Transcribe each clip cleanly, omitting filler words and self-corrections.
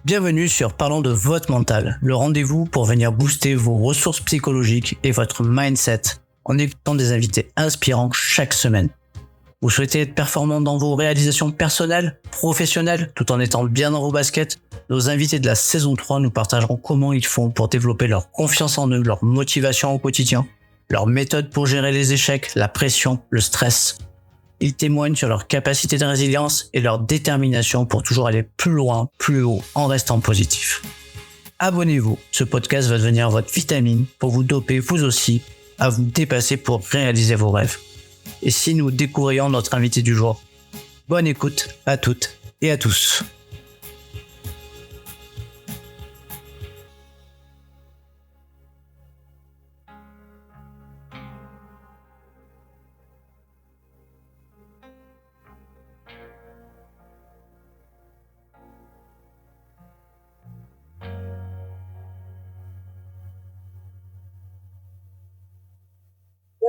Bienvenue sur Parlons de votre mental, le rendez-vous pour venir booster vos ressources psychologiques et votre mindset en écoutant des invités inspirants chaque semaine. Vous souhaitez être performant dans vos réalisations personnelles, professionnelles, tout en étant bien dans vos baskets? Nos invités de la saison 3 nous partageront comment ils font pour développer leur confiance en eux, leur motivation au quotidien, leurs méthodes pour gérer les échecs, la pression, le stress. Ils témoignent sur leur capacité de résilience et leur détermination pour toujours aller plus loin, plus haut, en restant positif. Abonnez-vous, ce podcast va devenir votre vitamine pour vous doper vous aussi à vous dépasser pour réaliser vos rêves. Et si nous découvrions notre invité du jour? Bonne écoute à toutes et à tous.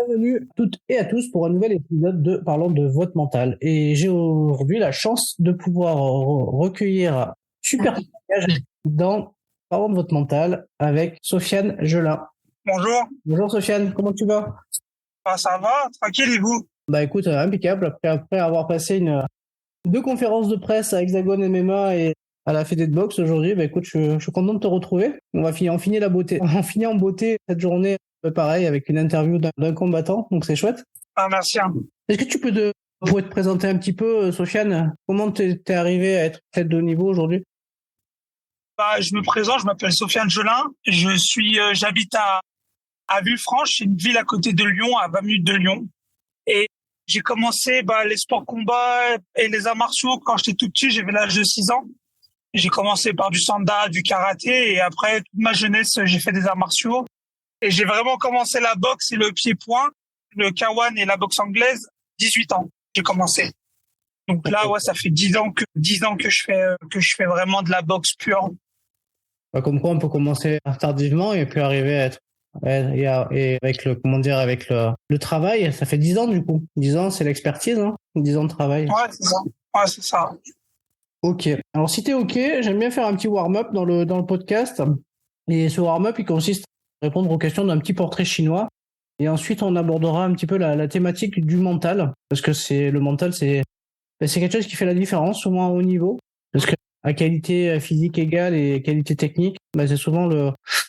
Bienvenue à toutes et à tous pour un nouvel épisode de Parlons de votre mental. Et j'ai aujourd'hui la chance de pouvoir recueillir un super témoignage dans Parlons de votre mental avec Sofiane Gelin. Bonjour. Bonjour Sofiane, comment tu vas? Ça va, tranquille et vous? Bah écoute, impeccable. Après avoir passé deux conférences de presse à Hexagone MMA et à la Fédé de boxe aujourd'hui, bah écoute, je suis content de te retrouver. On finit la beauté. On finit en beauté cette journée. Pareil, avec une interview d'un combattant, donc c'est chouette. Ah, merci. Est-ce que tu peux te présenter un petit peu, Sofiane? Comment t'es arrivé à être tête de haut niveau aujourd'hui? Je me présente, je m'appelle Sofiane Gelin. J'habite à Villefranche, c'est une ville à côté de Lyon, à 20 minutes de Lyon. Et j'ai commencé les sports combat et les arts martiaux quand j'étais tout petit, j'avais l'âge de 6 ans. J'ai commencé par du sanda, du karaté, et après toute ma jeunesse, j'ai fait des arts martiaux. Et j'ai vraiment commencé la boxe et le pied-point, le K1 et la boxe anglaise, 18 ans, j'ai commencé. Donc là, ça fait 10 ans que je fais vraiment de la boxe pure. Comme quoi, on peut commencer tardivement et puis arriver à être, et avec le travail, ça fait 10 ans du coup. 10 ans, c'est l'expertise, hein? 10 ans de travail. Ouais, c'est ça. Ouais, c'est ça. Ok. Alors, si t'es ok, j'aime bien faire un petit warm-up dans le podcast. Et ce warm-up, il consiste répondre aux questions d'un petit portrait chinois. Et ensuite, on abordera un petit peu la thématique du mental. Parce que le mental, c'est quelque chose qui fait la différence, souvent à haut niveau. Parce que à qualité physique égale et qualité technique, c'est souvent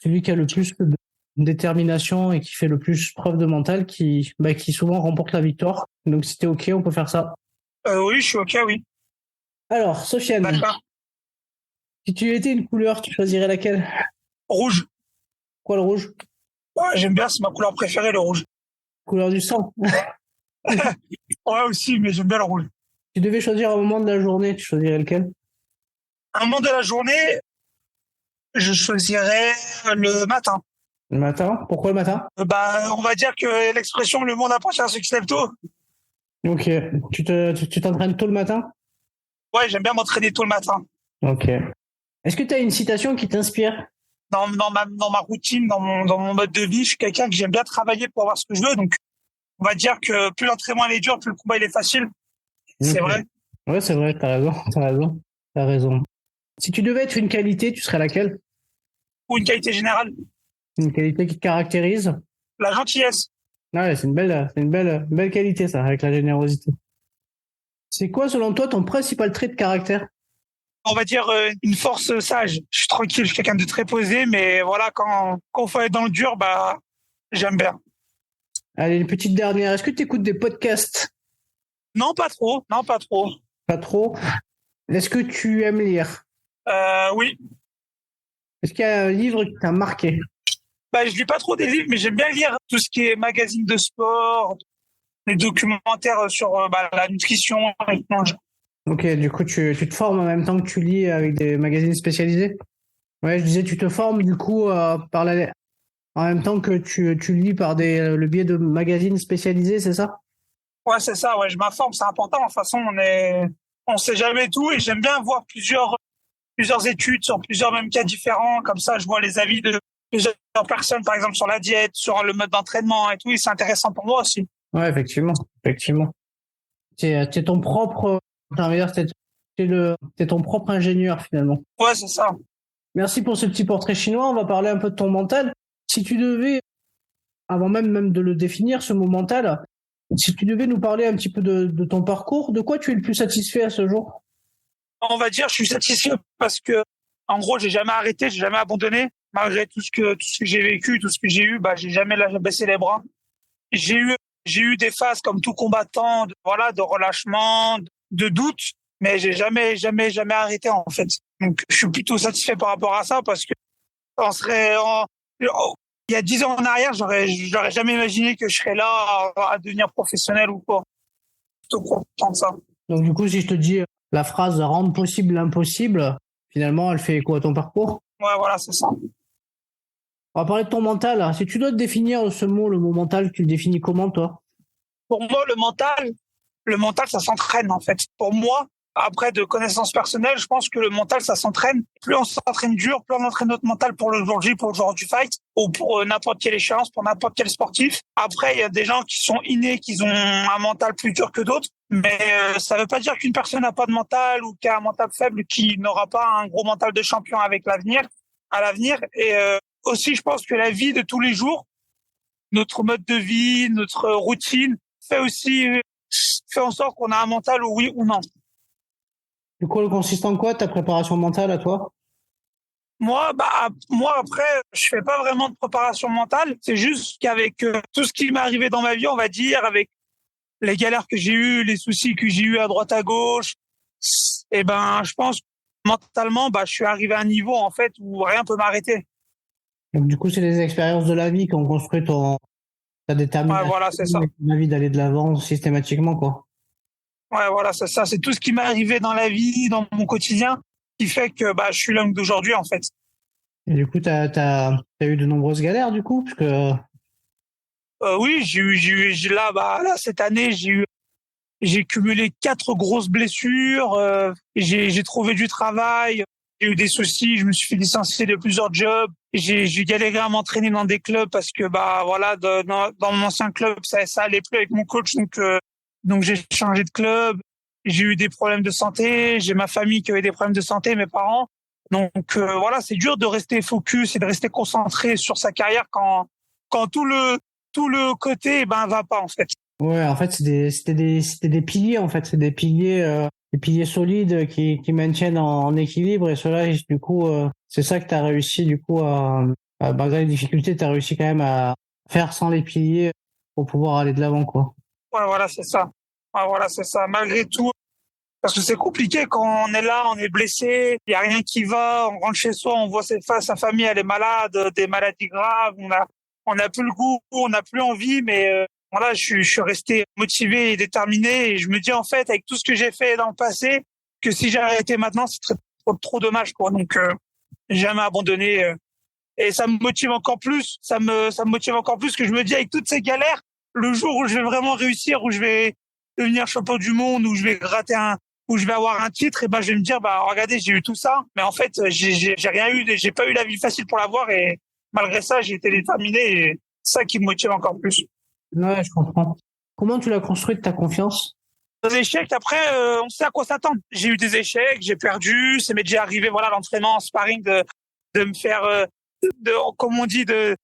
celui qui a le plus de détermination et qui fait le plus preuve de mental qui souvent remporte la victoire. Donc, si t'es ok, on peut faire ça. Oui, je suis ok, oui. Alors, Sofiane, d'accord. Si tu étais une couleur, tu choisirais laquelle? Rouge. Quoi, le rouge? Ouais, j'aime bien, c'est ma couleur préférée, le rouge. Couleur du sang. Ouais, aussi, mais j'aime bien le rouge. Tu devais choisir un moment de la journée, tu choisirais lequel? Un moment de la journée, je choisirais le matin. Le matin? Pourquoi le matin? On va dire que l'expression le monde appartient à ceux qui se lèvent tôt. Ok. Tu t'entraînes tôt le matin? Ouais, j'aime bien m'entraîner tôt le matin. Ok. Est-ce que tu as une citation qui t'inspire? Dans ma routine, dans mon mode de vie, je suis quelqu'un que j'aime bien travailler pour avoir ce que je veux. Donc, on va dire que plus l'entraînement il est dur, plus le combat il est facile. C'est vrai. Ouais, c'est vrai, t'as raison. Si tu devais être une qualité, tu serais laquelle? Ou une qualité générale. Une qualité qui te caractérise? La gentillesse. Ouais, c'est une belle qualité, ça, avec la générosité. C'est quoi, selon toi, ton principal trait de caractère? On va dire une force sage. Je suis tranquille, je suis quelqu'un de très posé, mais voilà, quand il faut être dans le dur, j'aime bien. Allez, une petite dernière. Est-ce que tu écoutes des podcasts? Non, pas trop. Pas trop. Est-ce que tu aimes lire? Oui. Est-ce qu'il y a un livre qui t'a marqué? Je lis pas trop des livres, mais j'aime bien lire tout ce qui est magazine de sport, les documentaires sur la nutrition. Ok, du coup, tu te formes en même temps que tu lis avec des magazines spécialisés? Ouais, je disais, tu te formes du coup en même temps que tu lis par le biais de magazines spécialisés, c'est ça? Ouais, c'est ça. Ouais, je m'informe, c'est important. De toute façon, on sait jamais tout, et j'aime bien voir plusieurs études sur plusieurs mêmes cas différents. Comme ça, je vois les avis de plusieurs personnes, par exemple sur la diète, sur le mode d'entraînement et tout. Et c'est intéressant pour moi aussi. Ouais, effectivement. T'es ton propre, t'es t'es ton propre ingénieur finalement. Ouais, c'est ça. Merci pour ce petit portrait chinois. On va parler un peu de ton mental. Si tu devais, avant même de le définir, ce mot mental, si tu devais nous parler un petit peu de ton parcours, de quoi tu es le plus satisfait à ce jour? On va dire, je suis satisfait parce que, en gros, j'ai jamais arrêté, j'ai jamais abandonné. Malgré tout ce que j'ai vécu, tout ce que j'ai eu, j'ai jamais baissé les bras. J'ai eu des phases comme tout combattant, de relâchement, de doute, mais j'ai jamais arrêté, en fait. Donc, je suis plutôt satisfait par rapport à ça parce que il y a 10 ans en arrière, j'aurais jamais imaginé que je serais là à devenir professionnel ou quoi. Plutôt content de ça. Donc, du coup, si je te dis la phrase rendre possible l'impossible, finalement, elle fait écho à ton parcours? Ouais, voilà, c'est ça. On va parler de ton mental. Si tu dois te définir ce mot, le mot mental, tu le définis comment, toi? Pour moi, le mental, ça s'entraîne, en fait. Pour moi, après de connaissances personnelles, je pense que le mental, ça s'entraîne. Plus on s'entraîne dur, plus on entraîne notre mental pour le jour J, pour le jour du fight, ou pour n'importe quelle échéance, pour n'importe quel sportif. Après, il y a des gens qui sont innés, qui ont un mental plus dur que d'autres. Mais ça veut pas dire qu'une personne n'a pas de mental ou qui a un mental faible, qui n'aura pas un gros mental de champion avec à l'avenir. Et aussi, je pense que la vie de tous les jours, notre mode de vie, notre routine, fait en sorte qu'on a un mental oui ou non. Du coup, elle consiste en quoi, ta préparation mentale à toi? Moi, après, je fais pas vraiment de préparation mentale. C'est juste qu'avec tout ce qui m'est arrivé dans ma vie, on va dire, avec les galères que j'ai eues, les soucis que j'ai eus à droite à gauche, je pense que mentalement, je suis arrivé à un niveau, en fait, où rien peut m'arrêter. Donc, du coup, c'est les expériences de la vie qui ont construit ta détermination, Ouais, voilà, c'est ça. ta vie d'aller de l'avant systématiquement, quoi. Ouais, voilà, c'est ça. C'est tout ce qui m'est arrivé dans la vie, dans mon quotidien, qui fait que, je suis l'homme d'aujourd'hui, en fait. Et du coup, t'as eu de nombreuses galères, du coup, parce que Oui, là, cette année, j'ai cumulé 4 grosses blessures. J'ai trouvé du travail. J'ai eu des soucis. Je me suis fait licencier de plusieurs jobs. J'ai galéré à m'entraîner dans des clubs parce que dans mon ancien club ça allait plus avec mon coach, donc j'ai changé de club. J'ai eu des problèmes de santé. J'ai ma famille qui avait des problèmes de santé, mes parents. Donc voilà, c'est dur de rester focus et de rester concentré sur sa carrière quand tout le côté va pas, en fait. ouais, en fait, c'était des piliers, en fait, c'est des piliers solides qui maintiennent en équilibre, et cela, du coup, c'est ça que t'as réussi, du coup, malgré les difficultés, t'as réussi quand même à faire sans les piliers pour pouvoir aller de l'avant, quoi. Ouais, voilà, c'est ça. Ouais, voilà, c'est ça. Malgré tout, parce que c'est compliqué quand on est là, on est blessé, il y a rien qui va, on rentre chez soi, on voit sa famille, elle est malade, des maladies graves, on a plus le goût, on n'a plus envie, mais voilà, je suis resté motivé et déterminé, et je me dis, en fait, avec tout ce que j'ai fait dans le passé, que si j'ai arrêté maintenant, ce serait trop dommage, quoi. Donc jamais abandonné, et ça me motive encore plus, ça me motive encore plus, que je me dis, avec toutes ces galères, le jour où je vais vraiment réussir, où je vais devenir champion du monde, où je vais où je vais avoir un titre, et je vais me dire, regardez, j'ai eu tout ça, mais en fait, j'ai rien eu, j'ai pas eu la vie facile pour l'avoir, et malgré ça, j'ai été déterminé, et c'est ça qui me motive encore plus. Ouais, je comprends. Comment tu l'as construite, ta confiance? Les échecs, après, on sait à quoi s'attendre. J'ai eu des échecs, j'ai perdu, ça m'est déjà arrivé, voilà, l'entraînement en sparring, de me faire, comme on dit, de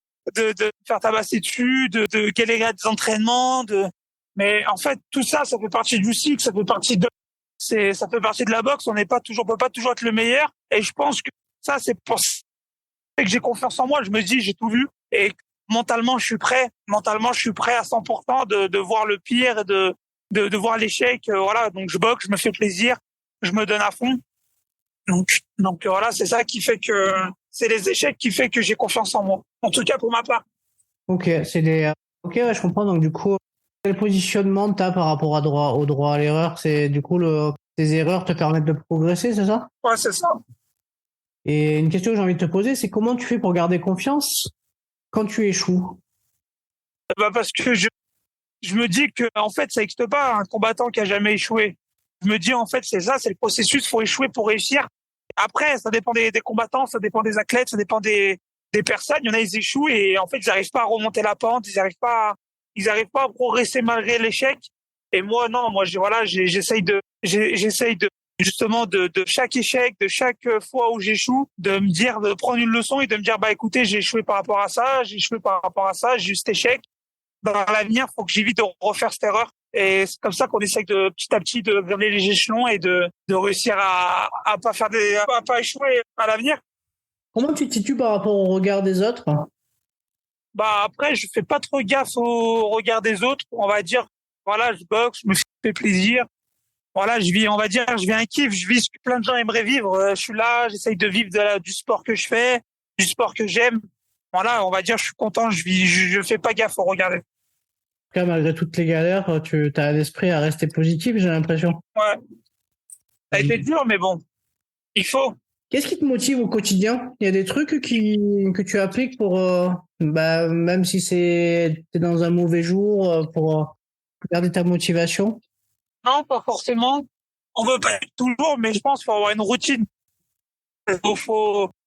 faire tabasser dessus, de galérer à des entraînements, mais en fait, tout ça, ça fait partie du cycle, ça fait partie de la boxe. On peut pas toujours être le meilleur. Et je pense que ça, c'est pour ça que j'ai confiance en moi. Je me dis, j'ai tout vu. Et mentalement, je suis prêt. Mentalement, je suis prêt à 100% de voir le pire et de voir l'échec. Voilà. Donc, je boxe, je me fais plaisir. Je me donne à fond. Donc voilà, c'est ça qui fait que, c'est les échecs qui fait que j'ai confiance en moi. En tout cas, pour ma part. Ok, ok, ouais, je comprends. Donc, du coup, quel positionnement t'as par rapport au droit à l'erreur? C'est, du coup, tes erreurs te permettent de progresser, c'est ça? Ouais, c'est ça. Et une question que j'ai envie de te poser, c'est comment tu fais pour garder confiance quand tu échoues? Parce que je me dis que, en fait, ça n'existe pas un combattant qui a jamais échoué. Je me dis, en fait, c'est ça, c'est le processus, faut échouer pour réussir. Après, ça dépend des combattants, ça dépend des athlètes, ça dépend des personnes. Il y en a, ils échouent et en fait, ils n'arrivent pas à remonter la pente, ils n'arrivent pas à progresser malgré l'échec. Et moi, non, j'essaye de justement de chaque échec, de chaque fois où j'échoue, de me dire, de prendre une leçon et de me dire, bah écoutez, j'ai échoué par rapport à ça, j'ai échoué par rapport à ça, j'ai eu cet échec. Dans l'avenir, faut que j'évite de refaire cette erreur. Et c'est comme ça qu'on essaie de petit à petit de gravir les échelons et de réussir à pas échouer à l'avenir. Comment tu te situes par rapport au regard des autres? Bah après, je fais pas trop gaffe au regard des autres. On va dire, voilà, je boxe, je me fais plaisir. Voilà, je vis un kiff, je vis ce que plein de gens aimeraient vivre. Je suis là, j'essaye de vivre du sport que je fais, du sport que j'aime. Voilà, on va dire, je suis content, je fais pas gaffe au regard des autres. En tout cas, malgré toutes les galères, tu as l'esprit à rester positif, j'ai l'impression. Ouais. Ça a été dur, mais bon, il faut. Qu'est-ce qui te motive au quotidien? Il y a des trucs que tu appliques pour, même si t'es dans un mauvais jour, pour garder ta motivation? Non, pas forcément. On veut pas être toujours, mais je pense qu'il faut avoir une routine.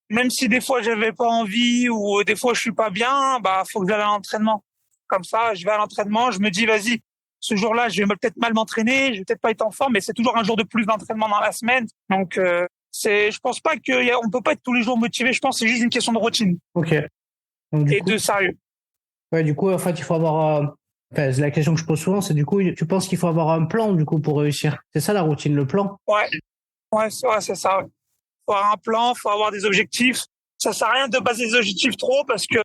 Même si des fois j'avais pas envie ou des fois je suis pas bien, bah, faut que j'aille à l'entraînement. Comme ça, je vais à l'entraînement, je me dis, vas-y, ce jour-là, je vais peut-être mal m'entraîner, je vais peut-être pas être en forme, mais c'est toujours un jour de plus d'entraînement dans la semaine. Donc, je pense pas on peut pas être tous les jours motivé. Je pense que c'est juste une question de routine. Ok. Donc, de sérieux. Ouais, du coup, en fait, il faut avoir, la question que je pose souvent, c'est du coup, tu penses qu'il faut avoir un plan, du coup, pour réussir. C'est ça la routine, le plan? Ouais, c'est ça. Ouais. Faut avoir un plan, faut avoir des objectifs. Ça sert à rien de baser des objectifs trop parce que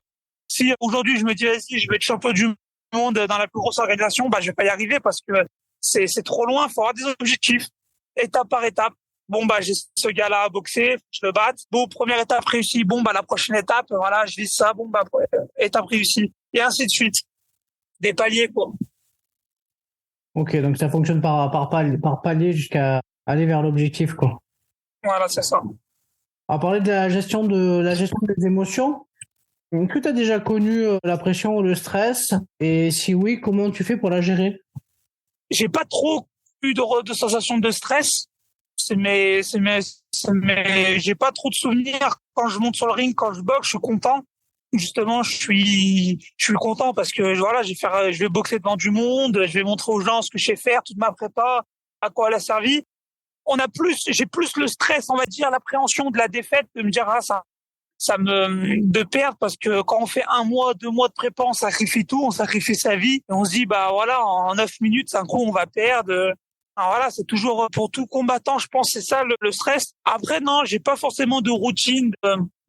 si aujourd'hui je me dis, vas-y, je vais être champion du monde dans la plus grosse organisation, bah, je vais pas y arriver parce que c'est trop loin. Faut avoir des objectifs, étape par étape. Bon, bah, j'ai ce gars-là à boxer, je le batte. Bon, première étape réussie. Bon, bah, la prochaine étape, voilà, je vise ça. Bon, bah, étape réussie. Et ainsi de suite. Des paliers, quoi. Ok, donc ça fonctionne par palier jusqu'à aller vers l'objectif, quoi. Voilà, c'est ça. On va parler de la gestion des émotions. Est-ce que tu as déjà connu la pression ou le stress? Et si oui, comment tu fais pour la gérer? J'ai pas trop eu de sensation de stress. J'ai pas trop de souvenirs quand je monte sur le ring, quand je boxe, je suis content. Justement, je suis content parce que voilà, je vais boxer devant du monde, je vais montrer aux gens ce que je sais faire, toute ma prépa, à quoi elle a servi. J'ai plus le stress, on va dire, l'appréhension de la défaite, de me dire de perdre parce que quand on fait 1 mois, 2 mois de prépa, on sacrifie tout, on sacrifie sa vie et on se dit bah voilà, en 9 minutes, d'un coup, on va perdre. Alors voilà, c'est toujours pour tout combattant, je pense, c'est ça le stress. Après non, j'ai pas forcément de routine,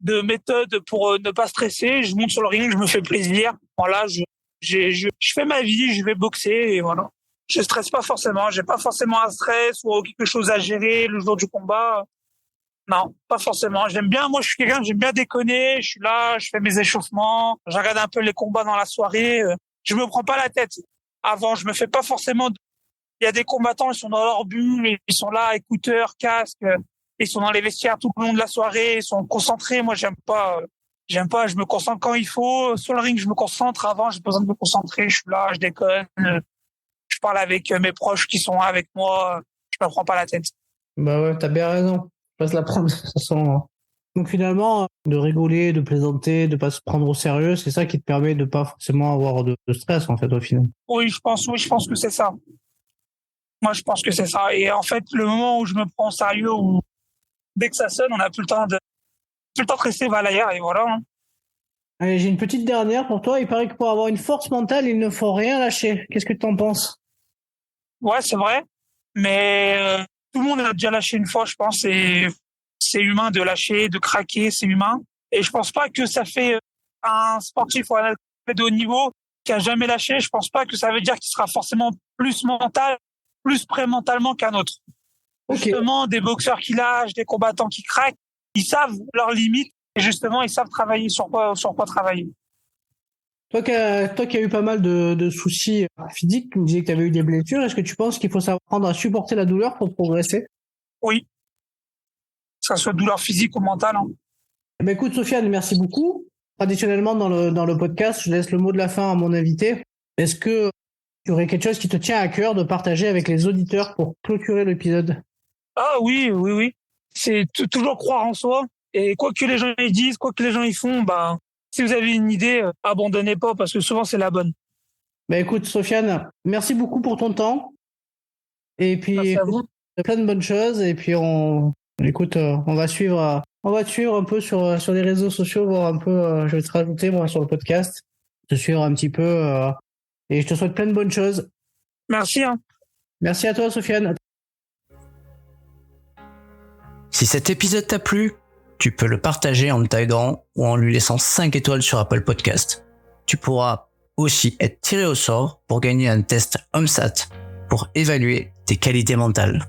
de méthode pour ne pas stresser. Je monte sur le ring, je me fais plaisir. Voilà, je fais ma vie, je vais boxer et voilà. Je stresse pas forcément, j'ai pas forcément un stress ou quelque chose à gérer le jour du combat. Non, pas forcément. J'aime bien déconner. Je suis là, je fais mes échauffements, je regarde un peu les combats dans la soirée. Je me prends pas la tête. Avant, je me fais pas forcément. Il y a des combattants, ils sont dans leur bulle, ils sont là, écouteurs, casques, ils sont dans les vestiaires tout le long de la soirée, ils sont concentrés. Moi, j'aime pas. Je me concentre quand il faut. Sur le ring, je me concentre. Avant, j'ai besoin de me concentrer. Je suis là, je déconne. Je parle avec mes proches qui sont avec moi. Je me prends pas la tête. Bah ouais, t'as bien raison. Pas se la prendre de toute façon. Donc finalement, de rigoler, de plaisanter, de pas se prendre au sérieux, c'est ça qui te permet de pas forcément avoir de stress en fait au final. Oui, je pense que c'est ça. Moi, je pense que c'est ça. Et en fait, le moment où je me prends au sérieux, dès que ça sonne, on n'a plus le temps de rester valaillère et voilà. Hein. Allez, j'ai une petite dernière pour toi. Il paraît que pour avoir une force mentale, il ne faut rien lâcher. Qu'est-ce que tu en penses? Ouais, c'est vrai. Mais tout le monde a déjà lâché une fois, je pense. Et c'est humain de lâcher, de craquer, c'est humain. Et je pense pas que ça fait un sportif ou un athlète de haut niveau qui a jamais lâché. Je pense pas que ça veut dire qu'il sera forcément plus prêt mentalement qu'un autre. Okay. Justement, des boxeurs qui lâchent, des combattants qui craquent, ils savent leurs limites et justement, ils savent travailler sur quoi travailler. Toi qui as eu pas mal de soucis physiques, tu me disais que tu avais eu des blessures, est-ce que tu penses qu'il faut apprendre à supporter la douleur pour progresser? Oui. Que ça soit douleur physique ou mentale. Hein. Ben écoute, Sofiane, merci beaucoup. Traditionnellement, dans le podcast, je laisse le mot de la fin à mon invité. Est-ce que tu aurais quelque chose qui te tient à cœur de partager avec les auditeurs pour clôturer l'épisode? Ah oui. C'est toujours croire en soi. Et quoi que les gens y disent, quoi que les gens y font, bah, si vous avez une idée, abandonnez pas parce que souvent c'est la bonne. Ben écoute, Sofiane, merci beaucoup pour ton temps. Et puis, merci à vous. plein de bonnes choses et puis écoute, on va suivre un peu sur les réseaux sociaux, voir un peu, je vais te rajouter moi sur le podcast, te suivre un petit peu et je te souhaite plein de bonnes choses. Merci. Merci à toi, Sofiane. Si cet épisode t'a plu, tu peux le partager en me taguant ou en lui laissant 5 étoiles sur Apple Podcast. Tu pourras aussi être tiré au sort pour gagner un test OMSAT pour évaluer tes qualités mentales.